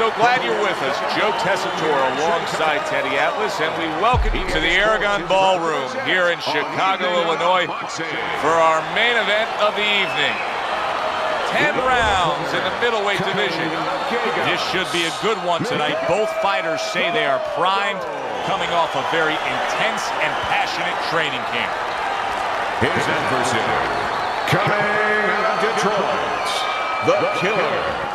So glad you're with us. Joe Tessitore alongside Teddy Atlas, and we welcome you to the Aragon Ballroom here in Chicago, Illinois, for our main event of the evening. 10 rounds in the middleweight division. This should be a good one tonight. Both fighters say they are primed, coming off a very intense and passionate training camp. His adversary, coming out of Detroit, the Killer.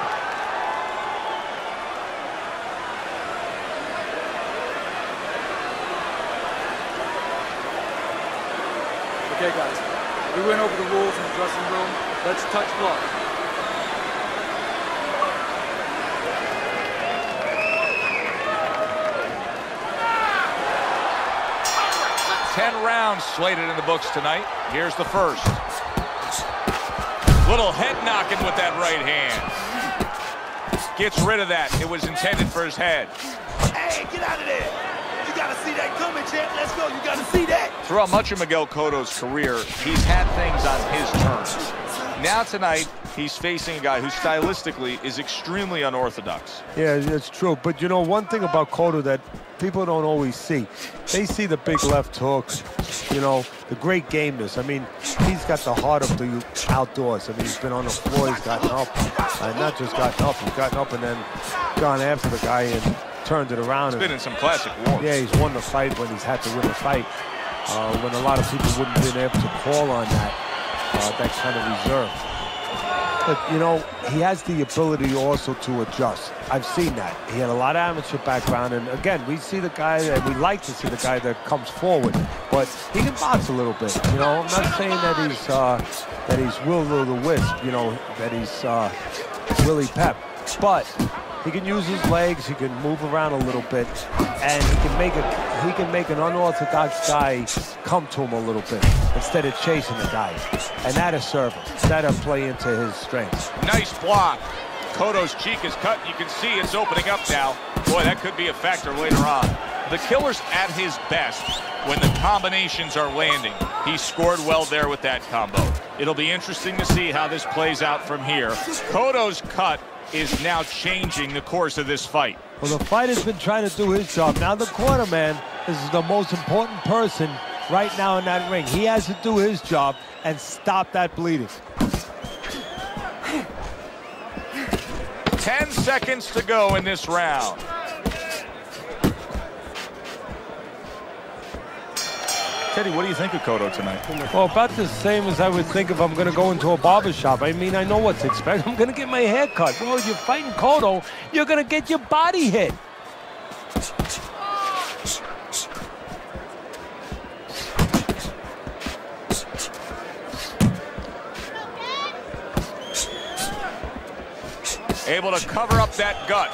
Okay, guys, we went over the rules in the dressing room. Let's touch blood. Ten rounds slated in the books tonight. Here's the first. Little head knocking with that right hand. Gets rid of that. It was intended for his head. Hey, get out of there. You got to see that coming, champ. Let's go. You got to see that. Throughout much of Miguel Cotto's career, he's had things on his terms. Now tonight, he's facing a guy who stylistically is extremely unorthodox. Yeah, it's true. But you know, one thing about Cotto that people don't always see, they see the big left hooks, you know, the great gameness. I mean, he's got the heart of the outdoors. I mean, he's been on the floor, he's gotten up, not just gotten up, he's gotten up and then gone after the guy and turned it around. He's been in some classic wars. Yeah, he's won the fight when he's had to win the fight, when a lot of people wouldn't have been able to call on that kind of reserve. But, you know, he has the ability also to adjust. I've seen that. He had a lot of amateur background, and again, we see the guy that we like to see the guy that comes forward, but he can box a little bit. You know, I'm not saying that he's will-o'-the-wisp, you know, that he's Willie Pep, but he can use his legs, he can move around a little bit, and he can make an unorthodox guy come to him a little bit instead of chasing the guy. And that is service. That'll play into his strengths. Nice block. Cotto's cheek is cut. You can see it's opening up now. Boy, that could be a factor later on. The Killer's at his best when the combinations are landing. He scored well there with that combo. It'll be interesting to see how this plays out from here. Cotto's cut is now changing the course of this fight. Well, the fighter's been trying to do his job. Now the cornerman is the most important person right now in that ring. He has to do his job and stop that bleeding. 10 seconds to go in this round. Teddy, what do you think of Cotto tonight? Well, about the same as I would think if I'm going to go into a barbershop. I mean, I know what to expect. I'm going to get my hair cut. Well, you're fighting Cotto, you're going to get your body hit. Able to cover up that gut.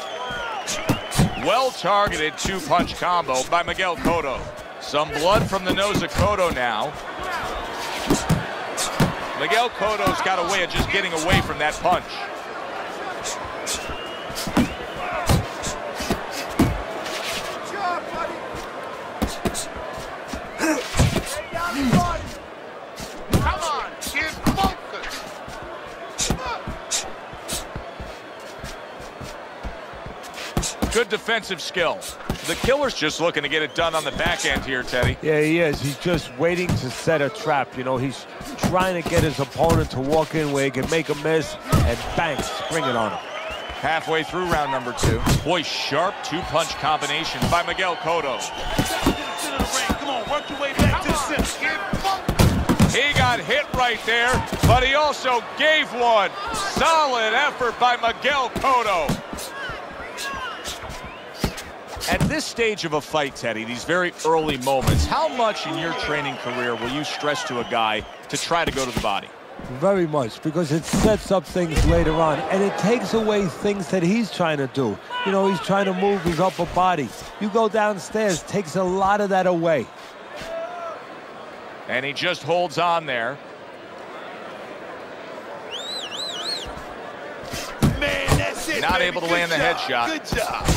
Well-targeted two-punch combo by Miguel Cotto. Some blood from the nose of Cotto now. Miguel Cotto's got a way of just getting away from that punch. Come on, get focused. Good defensive skill. The Killer's just looking to get it done on the back end here, Teddy. Yeah, he is. He's just waiting to set a trap. You know, he's trying to get his opponent to walk in where he can make a miss and bang, spring it on him. Halfway through round number 2. Boy, sharp two-punch combination by Miguel Cotto. Come on, work your way back to the center. He got hit right there, but he also gave one. Solid effort by Miguel Cotto. At this stage of a fight, Teddy, these very early moments, how much in your training career will you stress to a guy to try to go to the body? Very much, because it sets up things later on, and it takes away things that he's trying to do. You know, he's trying to move his upper body. You go downstairs, takes a lot of that away. And he just holds on there. Man, that's it. Not baby. able to land the headshot. Good job.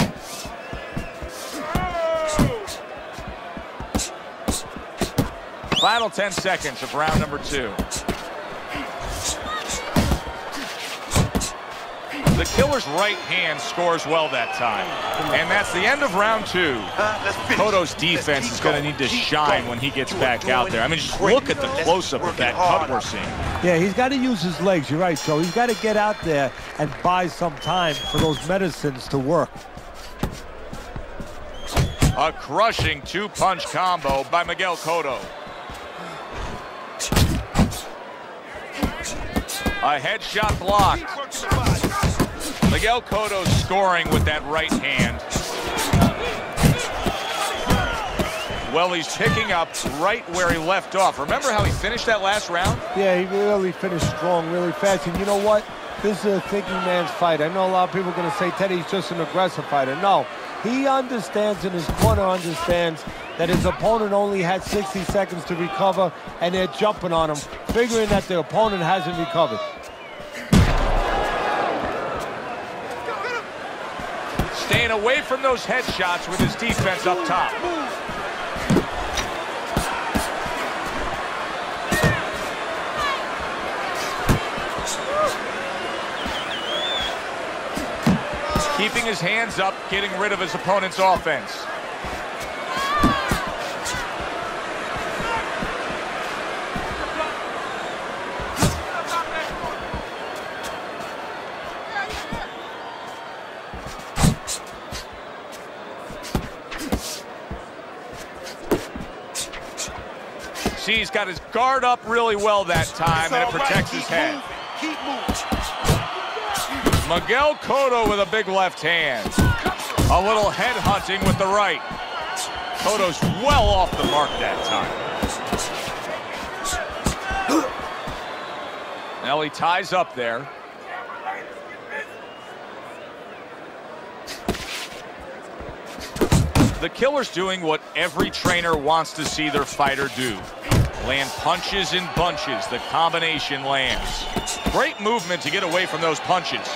Final 10 seconds of round number 2. The killer's right hand scores well that time. And that's the end of round 2. Cotto's defense is going to need to shine when he gets back out there. I mean, just look at the close-up of that cut we're seeing. Yeah, he's got to use his legs. You're right, Joe. He's got to get out there and buy some time for those medicines to work. A crushing 2-punch combo by Miguel Cotto. A headshot blocked. Miguel Cotto scoring with that right hand. Well, he's picking up right where he left off. Remember how he finished that last round? Yeah, he really finished strong, really fast. And you know what? This is a thinking man's fight. I know a lot of people are going to say Teddy's just an aggressive fighter. No, he understands, and his corner understands that his opponent only had 60 seconds to recover, and they're jumping on him, figuring that the opponent hasn't recovered. Staying away from those headshots with his defense up top. Keeping his hands up, getting rid of his opponent's offense. See, he's got his guard up really well that time, and it protects his head. Keep moving. Miguel Cotto with a big left hand. A little head hunting with the right. Cotto's well off the mark that time. Now he ties up there. The killer's doing what every trainer wants to see their fighter do. Land punches in bunches. The combination lands. Great movement to get away from those punches.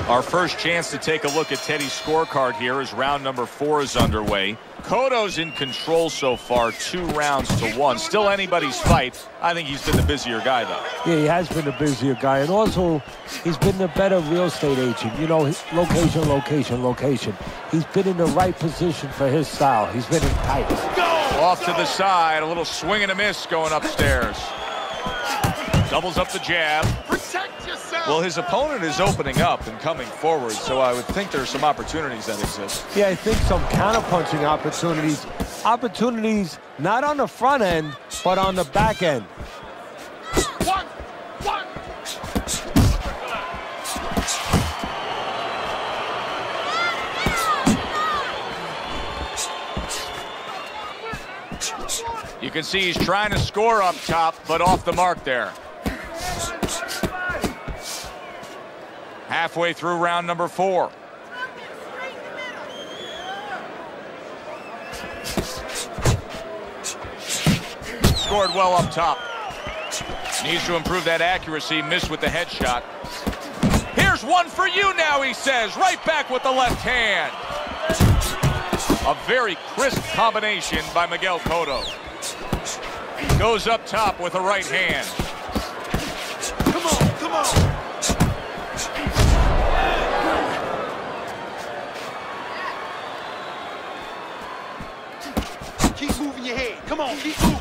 Our first chance to take a look at Teddy's scorecard here as round number 4 is underway. Cotto's in control so far, 2 rounds to 1. Still anybody's fight. I think he's been the busier guy, though. Yeah, he has been the busier guy, and also he's been the better real estate agent. You know, location, location, location. He's been in the right position for his style. He's been in tight. Off to the side, a little swing and a miss going upstairs. Doubles up the jab. Protect yourself. Well, his opponent is opening up and coming forward, so I would think there's some opportunities that exist. Yeah, I think some counter-punching opportunities. Opportunities not on the front end, but on the back end. One. You can see he's trying to score up top, but off the mark there. Halfway through round number 4. Scored well up top. Needs to improve that accuracy. Missed with the headshot. Here's one for you now, he says. Right back with the left hand. A very crisp combination by Miguel Cotto. Goes up top with a right hand. Come on. Keep moving your head. Come on, keep moving.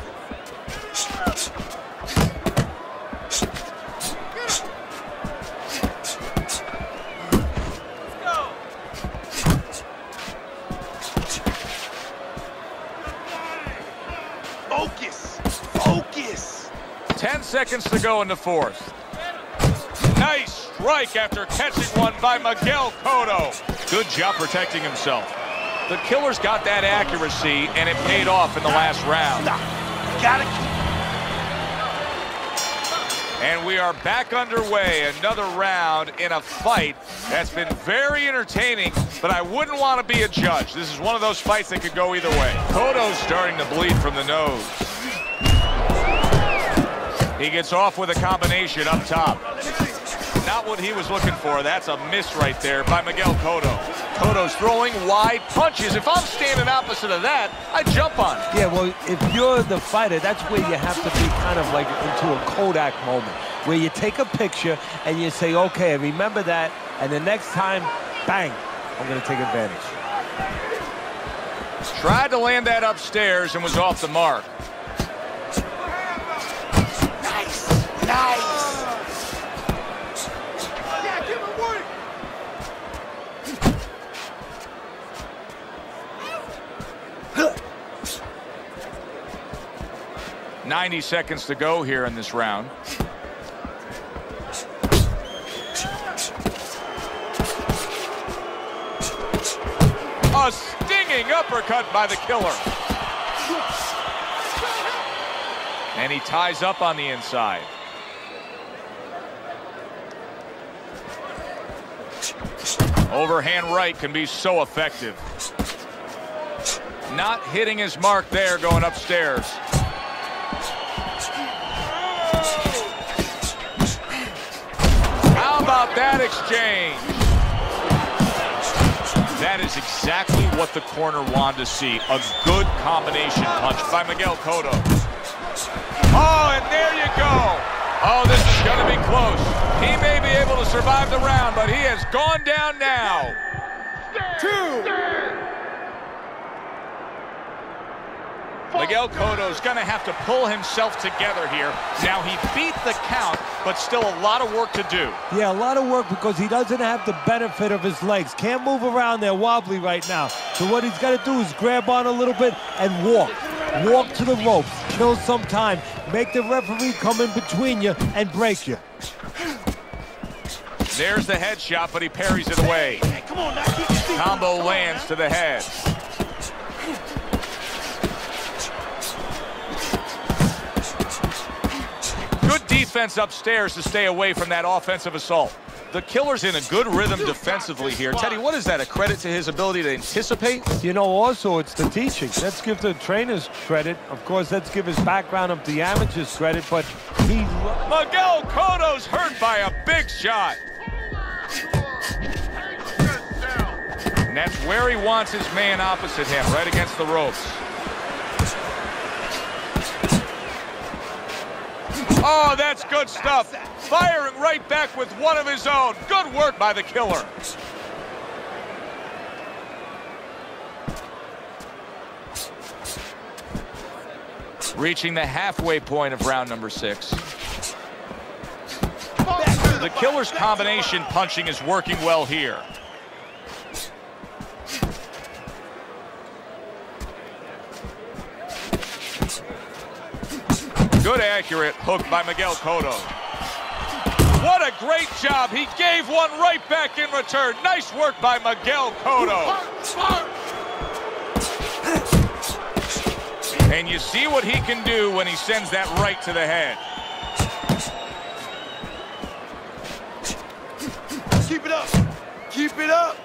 Focus. 10 seconds to go in the 4th. Nice strike after catching one by Miguel Cotto. Good job protecting himself. The killer's got that accuracy, and it paid off in the last round. Got it. And we are back underway. Another round in a fight that's been very entertaining, but I wouldn't want to be a judge. This is one of those fights that could go either way. Cotto's starting to bleed from the nose. He gets off with a combination up top. Not what he was looking for. That's a miss right there by Miguel Cotto. Cotto's throwing wide punches. If I'm standing opposite of that, I jump on it. Yeah, well, if you're the fighter, that's where you have to be kind of like into a Kodak moment. where you take a picture and you say, okay, remember that, and the next time, bang, I'm going to take advantage. Tried to land that upstairs and was off the mark. Nice. Nice. Yeah, give him work. 90 seconds to go here in this round. A stinging uppercut by the killer. And he ties up on the inside. Overhand right can be so effective. Not hitting his mark there, going upstairs. How about that exchange? That is exactly what the corner wanted to see. A good combination punch by Miguel Cotto. Oh, and there you go. Oh, this is going to be close. He may be able to survive the round, but he has gone down now. 2. Miguel Cotto's going to have to pull himself together here. Now, he beat the count, but still a lot of work to do. Yeah, a lot of work because he doesn't have the benefit of his legs. Can't move around there wobbly right now. So what he's got to do is grab on a little bit and walk. Walk to the ropes, kill some time, make the referee come in between you and break you. There's the headshot, but he parries it away. Hey, come on now, keep your feet. Combo lands to the head. Good defense upstairs to stay away from that offensive assault. The killer's in a good rhythm defensively here. Teddy, what is that, a credit to his ability to anticipate? You know, also, it's the teaching. Let's give the trainers credit. Of course, let's give his background of the amateurs credit, but he... Miguel Cotto's hurt by a big shot. And that's where he wants his man opposite him, right against the ropes. Oh, that's good stuff. Firing right back with one of his own. Good work by the killer. Reaching the halfway point of round number 6. The killer's combination punching is working well here. Good accurate hook by Miguel Cotto. What a great job. He gave one right back in return. Nice work by Miguel Cotto. And you see what he can do when he sends that right to the head. Keep it up. Keep it up.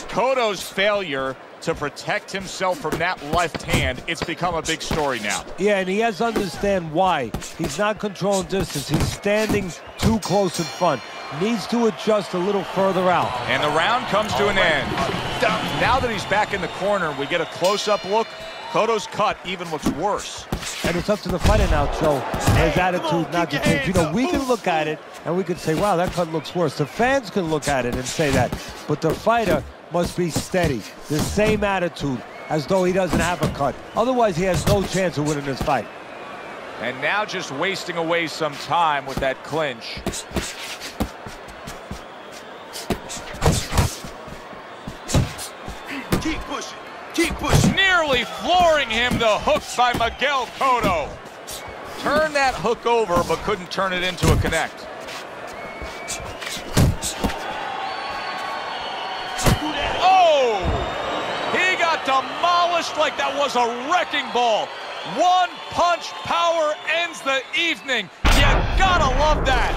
Cotto's failure to protect himself from that left hand, it's become a big story now. Yeah, and he has to understand why. He's not controlling distance. He's standing too close in front. Needs to adjust a little further out. And the round comes to an end. Now that he's back in the corner, we get a close-up look. Cotto's cut even looks worse. And it's up to the fighter now, Joe. His attitude not to change. You know, we can look at it and we can say, wow, that cut looks worse. The fans can look at it and say that. But the fighter must be steady. The same attitude as though he doesn't have a cut. Otherwise, he has no chance of winning this fight. And now just wasting away some time with that clinch. Keep pushing. Keep pushing. Nearly flooring him, the hook by Miguel Cotto. Turned that hook over, but couldn't turn it into a connect. Oh! He got demolished like that was a wrecking ball. One punch power ends the evening. You gotta love that.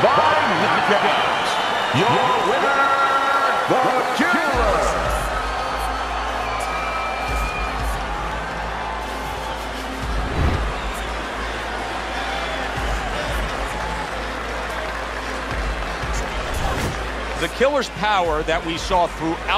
By knockout, your winner, the Killer. the killer's power that we saw throughout